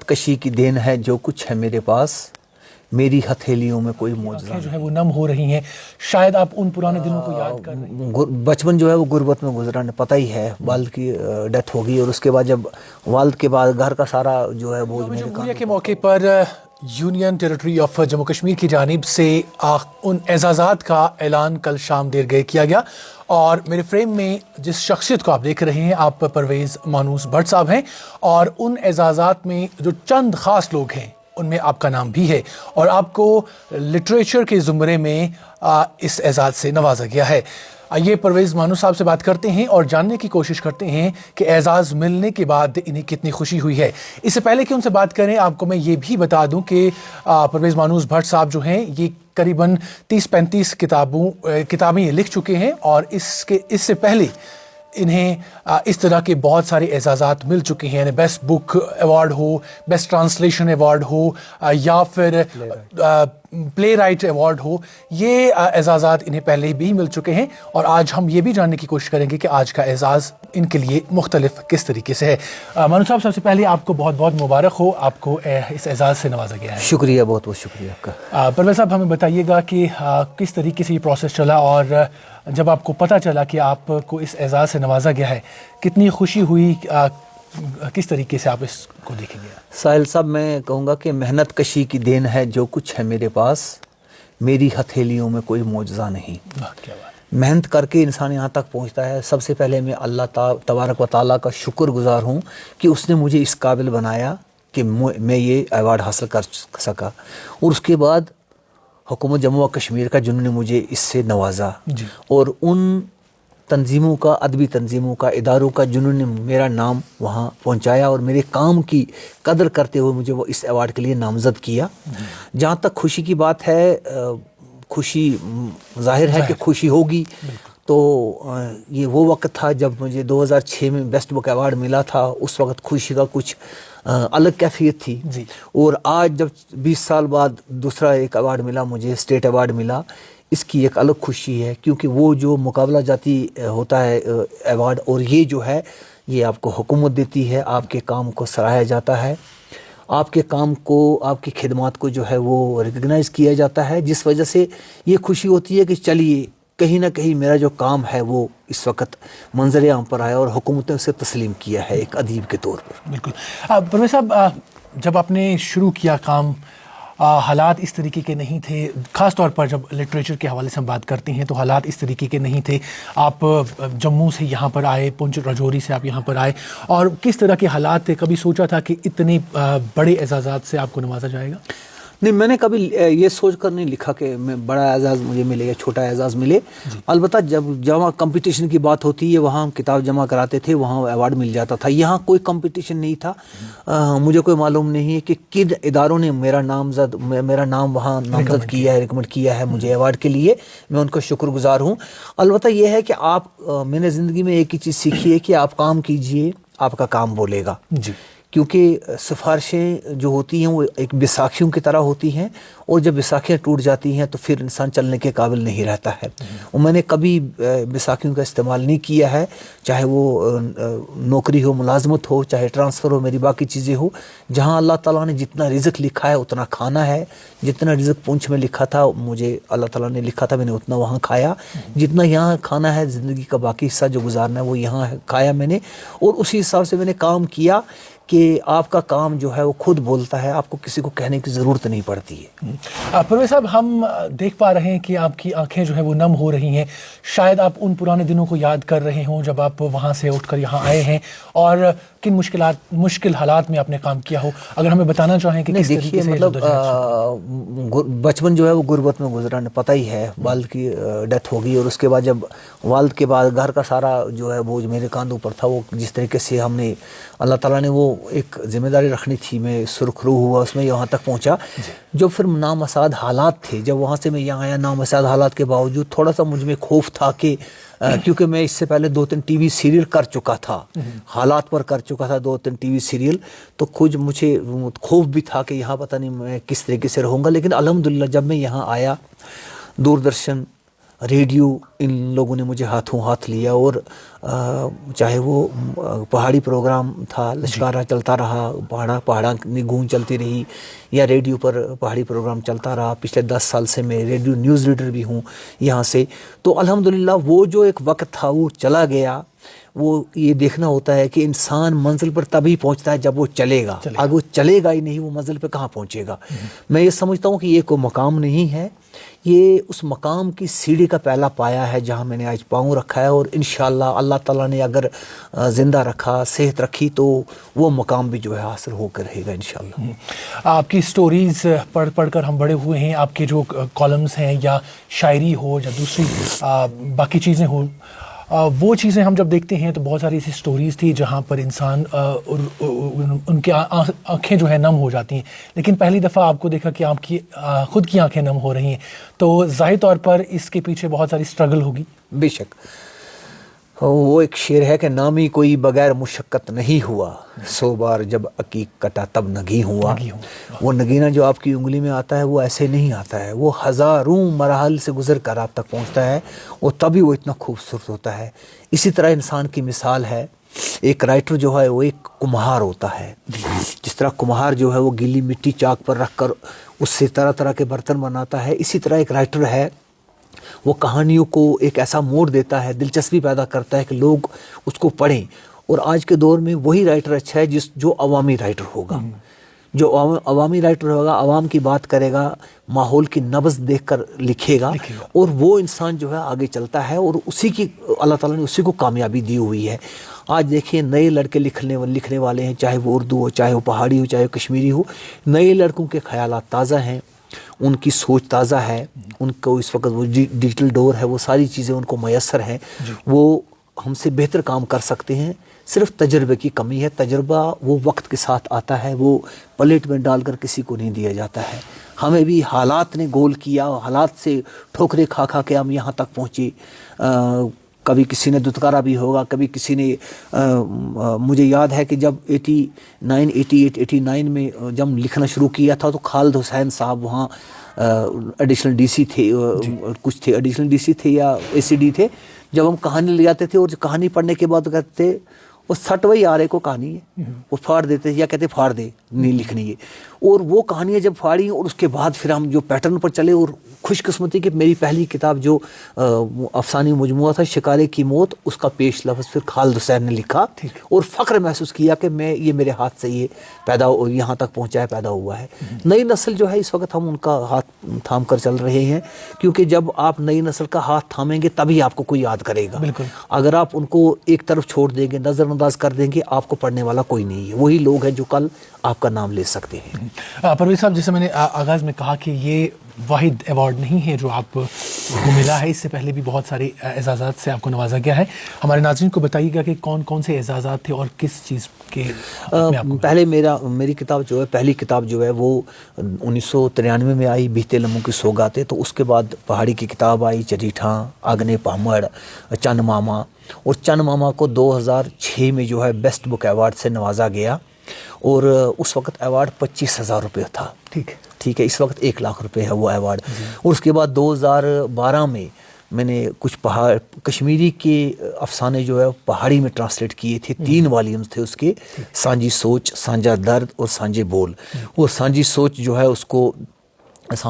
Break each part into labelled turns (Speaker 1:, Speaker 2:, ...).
Speaker 1: कशी की देन है जो कुछ है मेरे पास, मेरी हथेलियों में कोई मौजज़ा
Speaker 2: जो है वो नम हो रही हैं। शायद आप उन पुराने दिनों को याद कर रहे हैं।
Speaker 1: बचपन जो है वो गुर्बत में गुजरा, पता ही है, वालिद की डेथ हो गई और उसके बाद जब वालिद के बाद घर का सारा जो है बोझ मेरे
Speaker 2: जमहूरिया के मौके पर union territory of Jammu Kashmir की जानिब से उन एजाज़ात का ऐलान कल शाम देर गए किया गया और मेरे फ्रेम में जिस शख्सियत को आप देख रहे हैं आप परवेज़ मानूस भट्ट साहब हैं और उन एजाज़ात में जो चंद ख़ास लोग हैं उनमें आपका नाम भी है और आपको लिटरेचर के ज़ुमरे में इस एजाज़ से नवाजा गया है। आइए परवेज़ मानूस साहब से बात करते हैं और जानने की कोशिश करते हैं कि एजाज़ मिलने के बाद इन्हें कितनी खुशी हुई है। इससे पहले कि उनसे बात करें आपको मैं ये भी बता दूं कि परवेज़ मानूस भट्ट साहब जो हैं ये करीबन 30-35 किताबें लिख चुके हैं और इससे पहले इन्हें इस तरह के बहुत सारे एजाज़ात मिल चुके हैं, यानी बेस्ट बुक अवार्ड हो, बेस्ट ट्रांसलेशन अवार्ड हो या फिर प्ले राइट अवार्ड हो, ये एजाज़ात इन्हें पहले भी मिल चुके हैं और आज हम ये भी जानने की कोशिश करेंगे कि आज का एजाज़ इनके लिए मुख्तलिफ किस तरीके से है। मानूस साहब सबसे पहले आपको बहुत बहुत मुबारक हो, आपको इस एजाज़ से नवाजा गया है।
Speaker 1: शुक्रिया, बहुत बहुत शुक्रिया आपका।
Speaker 2: परवेज़ साहब हमें बताइएगा कि किस तरीके से ये प्रोसेस चला और जब आपको पता चला कि आपको इस एजाज़ से नवाजा गया है कितनी खुशी हुई, किस तरीके से आप इसको देखेंगे?
Speaker 1: साहिल साहब, मैं कहूँगा कि मेहनत कशी की देन है जो कुछ है मेरे पास, मेरी हथेलियों में कोई मौजज़ा नहीं।
Speaker 2: क्या बात।
Speaker 1: मेहनत करके इंसान यहाँ तक पहुँचता है। सबसे पहले मैं अल्लाह तबारक व तआला का शुक्रगुजार हूँ कि उसने मुझे इस काबिल बनाया कि मैं ये अवार्ड हासिल कर सका और उसके बाद हुकूमत जम्मू व कश्मीर का जिन्होंने मुझे इससे नवाजा और उन तंजीमों का, अदबी तंजीमों का, इदारों का जिन्होंने मेरा नाम वहाँ पहुँचाया और मेरे काम की कदर करते हुए मुझे वो इस अवार्ड के लिए नामज़द किया। जहाँ तक खुशी की बात है, खुशी ज़ाहिर है कि खुशी होगी। तो ये वो वक्त था जब मुझे 2006 में बेस्ट बुक अवार्ड मिला था। उस वक्त खुशी का कुछ अलग कैफियत थी
Speaker 2: जी। और
Speaker 1: आज जब 20 साल बाद दूसरा एक अवार्ड मिला, मुझे स्टेट अवार्ड मिला, इसकी एक अलग खुशी है क्योंकि वो जो मुकाबला जाती होता है अवार्ड और ये जो है ये आपको हुकूमत देती है, आपके काम को सराहा जाता है, आपके काम को, आपकी खिदमत को जो है वो रिकग्नाइज़ किया जाता है, जिस वजह से ये खुशी होती है कि चलिए कहीं ना कहीं मेरा जो काम है वो इस वक्त मंजर आम पर आया और हुकूमत ने उसे तस्लीम किया है एक अदीब के तौर पर।
Speaker 2: बिल्कुल। परवेज़ साहब, जब आपने शुरू किया काम, हालात इस तरीके के नहीं थे, ख़ास तौर पर जब लिटरेचर के हवाले से हम बात करते हैं तो हालात इस तरीके के नहीं थे। आप जम्मू से यहाँ पर आए, पुंछ राजौरी से आप यहाँ पर आए और किस तरह के हालात थे? कभी सोचा था कि इतने बड़े एजाज़ात से आपको नवाजा जाएगा?
Speaker 1: नहीं, मैंने कभी ये सोच कर नहीं लिखा कि मैं बड़ा एजाज़ मुझे मिले या छोटा एजाज़ मिले। अलबत्ता जब जमा कंपटीशन की बात होती है वहाँ हम किताब जमा कराते थे, वहाँ अवार्ड मिल जाता था। यहाँ कोई कंपटीशन नहीं था। मुझे कोई मालूम नहीं है कि किन इदारों ने मेरा नाम वहाँ नामज़द किया है, रिकमेंड किया है मुझे अवार्ड के लिए। मैं उनका शुक्रगुजार हूँ। अलबत्ता ये है कि मैंने ज़िंदगी में एक ही चीज़ सीखी है कि आप काम कीजिए, आपका काम बोलेगा
Speaker 2: जी।
Speaker 1: क्योंकि सिफारिशें जो होती हैं वो एक बैसाखियों की तरह होती हैं और जब बैसाखियाँ टूट जाती हैं तो फिर इंसान चलने के काबिल नहीं रहता है। और मैंने कभी बैसाखियों का इस्तेमाल नहीं किया है, चाहे वो नौकरी हो, मुलाजमत हो, चाहे ट्रांसफ़र हो, मेरी बाकी चीज़ें हो। जहाँ अल्लाह ताला ने जितना रिज़्क लिखा है उतना खाना है। जितना रिज़्क पुंछ में लिखा था, मुझे अल्लाह ताला ने लिखा था, मैंने उतना वहाँ खाया। जितना यहाँ खाना है, ज़िंदगी का बाकी हिस्सा जो गुजारना है वो यहाँ खाया मैंने और उसी हिसाब से मैंने काम किया कि आपका काम जो है वो खुद बोलता है, आपको किसी को कहने की ज़रूरत नहीं पड़ती है।
Speaker 2: परवेज़ साहब, हम देख पा रहे हैं कि आपकी आंखें जो है वो नम हो रही हैं। शायद आप उन पुराने दिनों को याद कर रहे हों जब आप वहाँ से उठकर यहाँ आए हैं और किन मुश्किल हालात में आपने काम किया हो। अगर हमें बताना चाहें कि
Speaker 1: नहीं, देखिए मतलब बचपन जो है वो गुर्बत में गुजरा, पता ही है, वालिद की डेथ हो गई और उसके बाद जब वालिद के बाद घर का सारा जो है बोझ मेरे कांधों पर था। वो जिस तरीके से हमने, अल्लाह ताला ने वो एक जिम्मेदारी रखनी थी, मैं सुरखरू हुआ उसमें, यहाँ तक पहुँचा। जब फिर नामसाद हालात थे, जब वहाँ से मैं यहाँ आया, नामसाद हालात के बावजूद थोड़ा सा मुझ में खौफ था कि क्योंकि मैं इससे पहले 2-3 टीवी सीरियल कर चुका था, हालात पर कर चुका था 2-3 टीवी सीरियल, तो खुद मुझे खौफ भी था कि यहाँ पता नहीं मैं किस तरीके से रहूँगा। लेकिन अल्हम्दुलिल्लाह जब मैं यहाँ आया, दूरदर्शन ریڈیو ان لوگوں نے مجھے ہاتھوں ہاتھ لیا، اور چاہے وہ پہاڑی پروگرام تھا، لشکارہ چلتا رہا، پہاڑاں کی گونج چلتی رہی، یا ریڈیو پر پہاڑی پروگرام چلتا رہا. پچھلے 10 سال سے میں ریڈیو نیوز ریڈر بھی ہوں یہاں سے. تو الحمدللہ وہ جو ایک وقت تھا وہ چلا گیا. وہ یہ دیکھنا ہوتا ہے کہ انسان منزل پر تبھی پہنچتا ہے جب وہ چلے گا. اگر وہ چلے گا ہی نہیں، وہ منزل پہ کہاں پہنچے گا. میں یہ سمجھتا ہوں کہ یہ کوئی مقام نہیں ہے، یہ اس مقام کی سیڑھی کا پہلا پایا ہے جہاں میں نے آج پاؤں رکھا ہے، اور انشاءاللہ اللہ تعالیٰ نے اگر زندہ رکھا، صحت رکھی، تو وہ مقام بھی جو ہے حاصل ہو کر رہے گا انشاءاللہ.
Speaker 2: آپ کی سٹوریز پڑھ پڑھ کر ہم بڑے ہوئے ہیں. آپ کے جو کالمز ہیں، یا شاعری ہو یا دوسری باقی چیزیں ہوں، وہ چیزیں ہم جب دیکھتے ہیں تو بہت ساری ایسی سٹوریز تھی جہاں پر انسان ان کی آنکھیں جو ہے نم ہو جاتی ہیں. لیکن پہلی دفعہ آپ کو دیکھا کہ آپ کی خود کی آنکھیں نم ہو رہی ہیں، تو ظاہر طور پر اس کے پیچھے بہت ساری سٹرگل ہوگی.
Speaker 1: بے شک. وہ ایک شعر ہے کہ نامی کوئی بغیر مشقت نہیں ہوا، 100 بار جب عقیق کٹا تب نگیں ہوا. وہ نگینہ جو آپ کی انگلی میں آتا ہے وہ ایسے نہیں آتا ہے، وہ ہزاروں مراحل سے گزر کر آپ تک پہنچتا ہے، اور تبھی وہ اتنا خوبصورت ہوتا ہے. اسی طرح انسان کی مثال ہے، ایک رائٹر جو ہے وہ ایک کمہار ہوتا ہے. جس طرح کمہار جو ہے وہ گیلی مٹی چاک پر رکھ کر اس سے طرح طرح کے برتن بناتا ہے، اسی طرح ایک رائٹر ہے، وہ کہانیوں کو ایک ایسا موڑ دیتا ہے، دلچسپی پیدا کرتا ہے کہ لوگ اس کو پڑھیں. اور آج کے دور میں وہی رائٹر اچھا ہے جو عوامی رائٹر ہوگا. جو عوامی رائٹر ہوگا، عوام کی بات کرے گا، ماحول کی نبض دیکھ کر لکھے گا، اور وہ انسان جو ہے آگے چلتا ہے، اور اسی کی اللہ تعالیٰ نے اسی کو کامیابی دی ہوئی ہے. آج دیکھیں نئے لڑکے لکھنے والے ہیں، چاہے وہ اردو ہو، چاہے وہ پہاڑی ہو، چاہے وہ کشمیری ہو. نئے لڑکوں کے خیالات تازہ ہیں، ان کی سوچ تازہ ہے، ان کو اس وقت وہ ڈیجیٹل دور ہے، وہ ساری چیزیں ان کو میسر ہیں. وہ ہم سے بہتر کام کر سکتے ہیں، صرف تجربے کی کمی ہے. تجربہ وہ وقت کے ساتھ آتا ہے، وہ پلیٹ میں ڈال کر کسی کو نہیں دیا جاتا ہے. ہمیں بھی حالات نے گول کیا، حالات سے ٹھوکریں کھا کھا کے ہم یہاں تک پہنچے. کبھی کسی نے دتکارا بھی ہوگا، کبھی کسی نے مجھے یاد ہے کہ جب 89 میں جب لکھنا شروع کیا تھا تو خالد حسین صاحب وہاں ایڈیشنل ڈی سی تھے، کچھ تھے ایڈیشنل ڈی سی تھے یا اے سی ڈی تھے. جب ہم کہانی لے جاتے تھے اور کہانی پڑھنے کے بعد کہتے تھے وہ سٹ وہی آ رہے کو کہانی ہے، وہ پھاڑ دیتے تھے یا کہتے پھاڑ دے، نہیں لکھنی ہے. اور وہ کہانیاں جب پھاڑی اور اس کے بعد پھر ہم جو پیٹرن پر چلے، اور خوش قسمتی کہ میری پہلی کتاب جو افسانوی مجموعہ تھا شکارے کی موت، اس کا پیش لفظ پھر خالد حسین نے لکھا، اور فخر محسوس کیا کہ یہ میرے ہاتھ سے یہ یہاں تک پہنچا ہے، پیدا ہوا ہے. نئی نسل جو ہے اس وقت ہم ان کا ہاتھ تھام کر چل رہے ہیں، کیونکہ جب آپ نئی نسل کا ہاتھ تھامیں گے تبھی آپ کو کوئی یاد کرے گا. اگر آپ ان کو ایک طرف چھوڑ دیں گے، نظر انداز کر دیں گے، آپ کو پڑھنے والا کوئی نہیں ہے. وہی لوگ ہیں جو کل آپ کا نام لے سکتے ہیں.
Speaker 2: پرویز صاحب، جیسے میں نے آغاز میں کہا کہ یہ واحد ایوارڈ نہیں ہے جو آپ کو ملا ہے، اس سے پہلے بھی بہت سارے اعزازات سے آپ کو نوازا گیا ہے. ہمارے ناظرین کو بتائیے گا کہ کون کون سے اعزازات تھے اور کس چیز کے
Speaker 1: پہلے میری کتاب جو ہے، پہلی کتاب جو ہے وہ 1993 میں آئی، بیتے لمحوں کی سوگاتیں. تو اس کے بعد پہاڑی کی کتاب آئی، چریٹھاں، آگنے پامڑ، چند ماما. اور چند ماما کو 2006 میں جو ہے بیسٹ بک ایوارڈ سے نوازا گیا، اور اس وقت ایوارڈ 25,000 روپے تھا. ٹھیک ہے، اس وقت 1 لاکھ روپے ہے وہ ایوارڈ. اور اس کے بعد 2012 میں نے کچھ کشمیری کے افسانے جو ہے پہاڑی میں ٹرانسلیٹ کیے تھے. 3 والیومز تھے اس کے، سانجی سوچ، سانجا درد اور سانجے بول. وہ سانجی سوچ جو ہے اس کو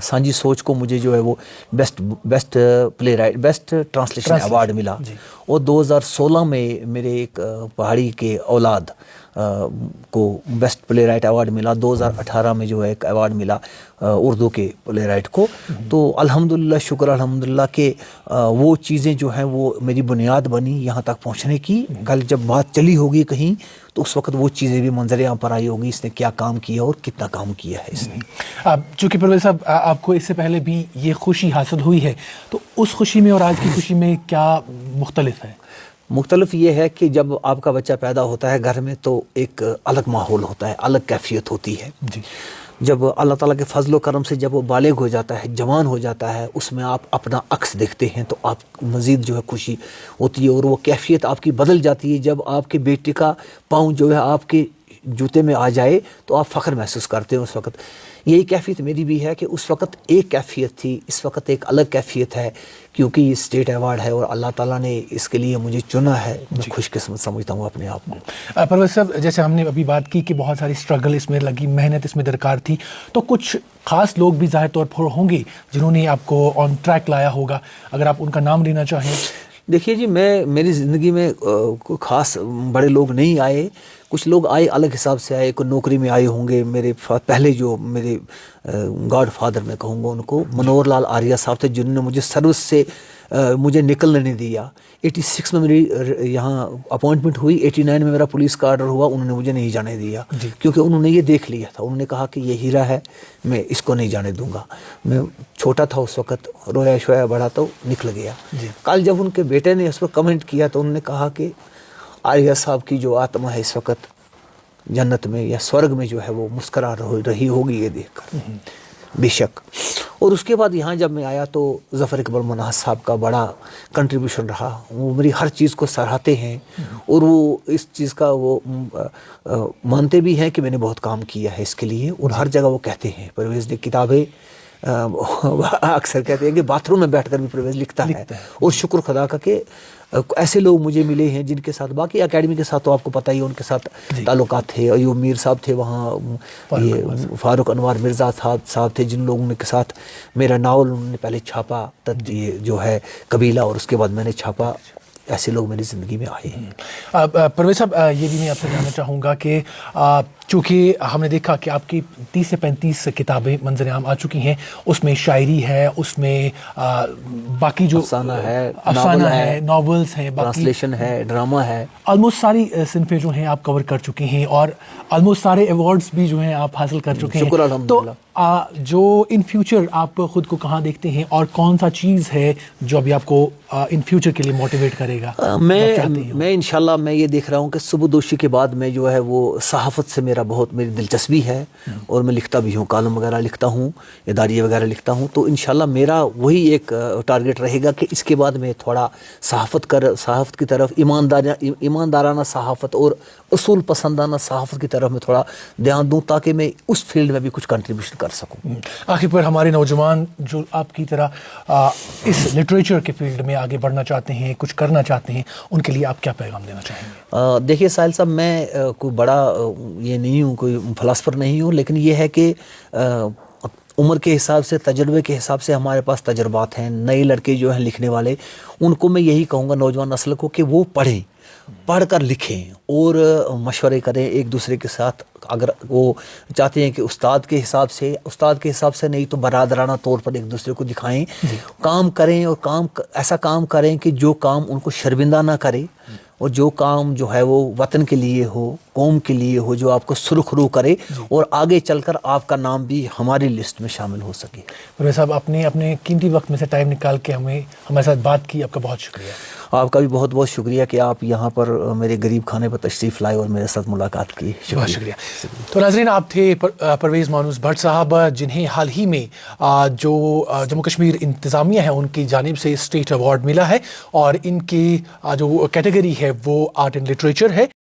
Speaker 1: سانجی سوچ کو مجھے جو ہے وہ بیسٹ پلے رائٹ، بیسٹ ٹرانسلیشن ایوارڈ ملا. اور 2016 میں میرے ایک پہاڑی کے اولاد کو بیسٹ پلے رائٹ ایوارڈ ملا. 2018 میں جو ہے ایک ایوارڈ ملا اردو کے پلے رائٹ کو. تو الحمدللہ، شکر الحمدللہ کہ وہ چیزیں جو ہیں وہ میری بنیاد بنی یہاں تک پہنچنے کی. کل جب بات چلی ہوگی کہیں تو اس وقت وہ چیزیں بھی منظر عام پر آئی ہوگی، اس نے کیا کام کیا اور کتنا کام کیا ہے اس نے.
Speaker 2: چونکہ پرویز صاحب آپ کو اس سے پہلے بھی یہ خوشی حاصل ہوئی ہے، تو اس خوشی میں اور آج کی خوشی میں کیا مختلف ہے؟
Speaker 1: مختلف یہ ہے کہ جب آپ کا بچہ پیدا ہوتا ہے گھر میں تو ایک الگ ماحول ہوتا ہے، الگ کیفیت ہوتی ہے. جب اللہ تعالیٰ کے فضل و کرم سے جب وہ بالغ ہو جاتا ہے، جوان ہو جاتا ہے، اس میں آپ اپنا عکس دیکھتے ہیں تو آپ مزید جو ہے خوشی ہوتی ہے، اور وہ کیفیت آپ کی بدل جاتی ہے جب آپ کے بیٹے کا پاؤں جو ہے آپ کے जूते में आ जाए तो आप फ़ख्र महसूस करते हो उस वक़्त। यही कैफियत मेरी भी है कि उस वक़्त एक कैफियत थी, इस वक़्त एक अलग कैफियत है, क्योंकि ये स्टेट अवार्ड है और अल्लाह ताला ने इसके लिए मुझे चुना है। मैं खुशकिस्मत समझता हूँ अपने आप को।
Speaker 2: परवेज़ साहब, जैसे हमने अभी बात की कि बहुत सारी स्ट्रगल इसमें लगी, मेहनत इसमें दरकार थी, तो कुछ ख़ास लोग भी ज़ाहिर तौर पर होंगे जिन्होंने आपको ऑन ट्रैक लाया होगा, अगर आप उनका नाम लेना चाहें।
Speaker 1: देखिए जी, मेरी ज़िंदगी में कोई ख़ास बड़े लोग नहीं आए, कुछ लोग आए अलग हिसाब से आए, कोई नौकरी में आए होंगे। मेरे पहले जो मेरे गॉड फादर मैं कहूँगा उनको, मनोहर लाल आर्या साहब थे, जिन्होंने मुझे सर्विस से मुझे निकलने नहीं दिया। 86 में मेरी यहाँ अपॉइंटमेंट हुई, 89 में मेरा पुलिस का आर्डर हुआ, उन्होंने मुझे नहीं जाने दिया, क्योंकि उन्होंने ये देख लिया था। उन्होंने कहा कि ये हीरा है, मैं इसको नहीं जाने दूंगा। मैं छोटा था उस वक़्त, रोया शोया बड़ा तो निकल गया। कल जब उनके बेटे ने उस पर कमेंट किया तो उन्होंने कहा कि आर्या साहब की जो आत्मा है इस वक़्त जन्नत में या स्वर्ग में जो है वो मुस्करा रही होगी ये देखकर, बेशक। और उसके बाद यहाँ जब मैं आया तो ज़फ़र इकबाल मनाज साहब का बड़ा कंट्रीब्यूशन रहा। वो मेरी हर चीज़ को सराहते हैं और वो इस चीज़ का वो मानते भी हैं कि मैंने बहुत काम किया है इसके लिए। और हर जगह वो कहते हैं, परवेज़ ने किताबें अक्सर कहते हैं कि बाथरूम में बैठकर भी परवेज़ लिखता है। और शुक्र खुदा का कि ऐसे लोग मुझे मिले हैं जिनके साथ, बाकी एकेडमी के साथ तो आपको पता ही, उनके साथ ताल्लुकात थे। अयूब मीर साहब थे वहाँ, ये फारूक अनवर मिर्ज़ा साहब थे, जिन लोगों के साथ मेरा नावल उन्होंने पहले छापा, तब ये जो है कबीला, और उसके बाद मैंने छापा। ऐसे लोग मेरी ज़िंदगी में आए हैं।
Speaker 2: परवेज़ साहब, ये भी मैं आपसे जानना चाहूँगा कि चूँकि हमने देखा कि आपकी 30 से 35 किताबें मंज़र आम आ चुकी हैं, उसमें शायरी है, उसमें बाकी जो
Speaker 1: अफसाना है,
Speaker 2: नॉवेल्स हैं,
Speaker 1: ट्रांसलेशन है, ड्रामा है,
Speaker 2: ऑलमोस्ट सारी सिनफें जो हैं आप कवर कर चुके हैं और ऑलमोस्ट सारे अवार्ड्स भी जो हैं आप हासिल कर चुके हैं। तो जो इन फ्यूचर आप ख़ुद को कहाँ देखते हैं और कौन सा चीज़ है जो अभी आपको इन फ्यूचर के लिए मोटिवेट करेगा?
Speaker 1: मैं इंशाल्लाह मैं ये देख रहा हूँ कि सुबुदोशी के बाद में जो है वो सहाफ़त से मेरी दिलचस्पी है और मैं लिखता भी हूँ, कॉलम वगैरह लिखता हूँ, इदारिया वगैरह लिखता हूँ। तो इंशाल्लाह मेरा वही एक टारगेट रहेगा कि इसके बाद मैं थोड़ा सहाफ़त की तरफ, ईमानदाराना सहाफ़त और उसूल पसंदाना सहाफ़त की तरफ मैं थोड़ा ध्यान दूँ, ताकि मैं उस फील्ड में भी कुछ कंट्रीब्यूशन कर सकूँ।
Speaker 2: आखिर पर हमारे नौजवान जो आपकी तरह इस लिटरेचर के फील्ड में आगे बढ़ना चाहते हैं, कुछ करना चाहते हैं, उनके लिए आप क्या पैगाम देना चाहेंगे?
Speaker 1: देखिए साहिल साहब, मैं कोई बड़ा ये नहीं हूँ, कोई फ़िलासफ़र नहीं हूँ, लेकिन ये है कि उम्र के हिसाब से, तजुर्बे के हिसाब से हमारे पास तजुर्बात हैं। नए लड़के जो हैं लिखने वाले, उनको मैं यही कहूँगा, नौजवान नस्ल को, कि वो पढ़ कर लिखें और मशवरे करें एक दूसरे के साथ। अगर वो चाहते हैं कि उस्ताद के हिसाब से नहीं तो बरादराना तौर पर एक दूसरे को दिखाएं, काम करें और ऐसा काम करें कि जो काम उनको शर्मिंदा ना करे, और जो काम जो है वो वतन के लिए हो, कौम के लिए हो, जो आपको सुरखरू करे और आगे चलकर आपका नाम भी हमारी लिस्ट में शामिल हो सके।
Speaker 2: परवेज़ साहब, आपने अपने कीमती वक्त में से टाइम निकाल के हमारे साथ बात की, आपका बहुत शुक्रिया।
Speaker 1: आपका भी बहुत बहुत शुक्रिया कि आप यहाँ पर मेरे गरीब खाने पर तशरीफ़ लाए और मेरे साथ मुलाकात की।
Speaker 2: बहुत शुक्रिया। तो नाज़रीन, आप थे परवेज़ मानूस भट्ट साहब, जिन्हें हाल ही में जो जम्मू कश्मीर इंतज़ामिया है उनकी जानिब से स्टेट अवार्ड मिला है और इनकी जो कैटेगरी है वो आर्ट एंड लिटरेचर है।